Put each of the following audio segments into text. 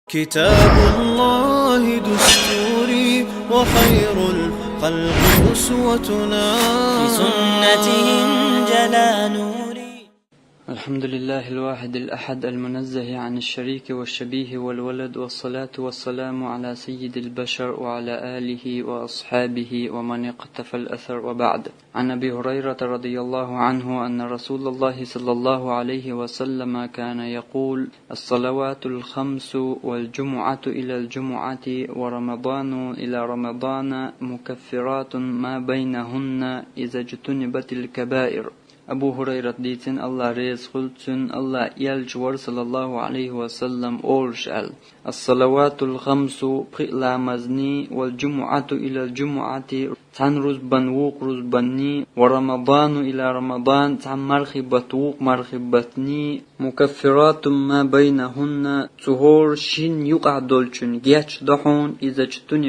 كتاب الله دستوري وخير الخلق أسوتنا في سنته انجلى نوري. الحمد لله الواحد الأحد المنزه عن الشريك والشبيه والولد، والصلاة والسلام على سيد البشر وعلى آله وأصحابه ومن اقتفى الأثر، وبعد. عن أبي هريرة رضي الله عنه أن رسول الله صلى الله عليه وسلم كان يقول: الصلوات الخمس والجمعة إلى الجمعة ورمضان إلى رمضان مكفرات ما بينهن إذا اجتنبت الكبائر. Abu Hurayra diysin Allah rez kılsın, Allah yelçivar sallallahu aleyhi ve sellem olşal. As-salavatul khamsu qilamazni wal jumu'atu ila jumu'ati tan ruzban wuq ruzbanni wa ramadanu ila ramadan tan marhibat wuq marhibatni mukaffiratun ma baynahunna tuhur shin yuqadolchun geç dahun iza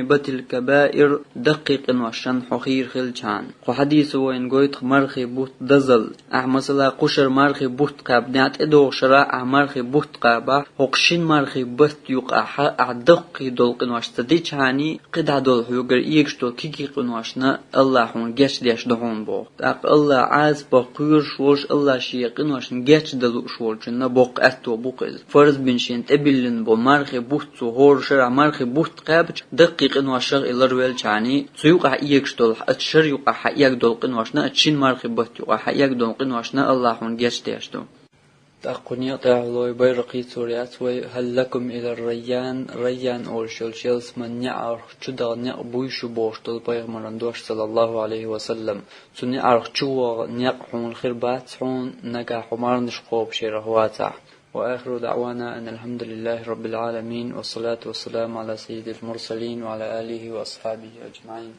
batil kabair daqiqin wa shan hukhir khilchan. Qo hadisu wa in goyt marhibut dazal مثلا قشر مرخي بوت قاب نعت ادو شراء مرخي بوت قابا وقشين مرخي بوت يقع اعدق دولق نواشتا دي چاني قد عدول يقر يكشتول كيكي قنواشنا الله هون جيش ديش دهون بو تاق الله عاز بقير شوش الله شيق نواشن جيش دلو شوش جنة بوق اتو بوقز فرز بنشين تبلن بو مرخي بوت سهور شراء مرخي بوت قاب دقيق نواشغ الرويل چاني سيقع يكشتول اتشر يقع حيق دولق نواشنا اتشين مرخي بوت يقع حيق دولق نواشنا الله هون جيش ديشتو تأقنية تعالوا بيرقي سوريات وهل لكم إلى ريان أورشل شيلس من نعرخ شدا نعبويش بوشتل بيغمرندوش صلى الله عليه وسلم سنعرخ شوا نعقحون الخربات حون نقا حمار نشقوب شيرهواتع. وآخر دعوانا أن الحمد لله رب العالمين، والصلاة والسلام على سيد المرسلين وعلى آله وأصحابه أجمعين.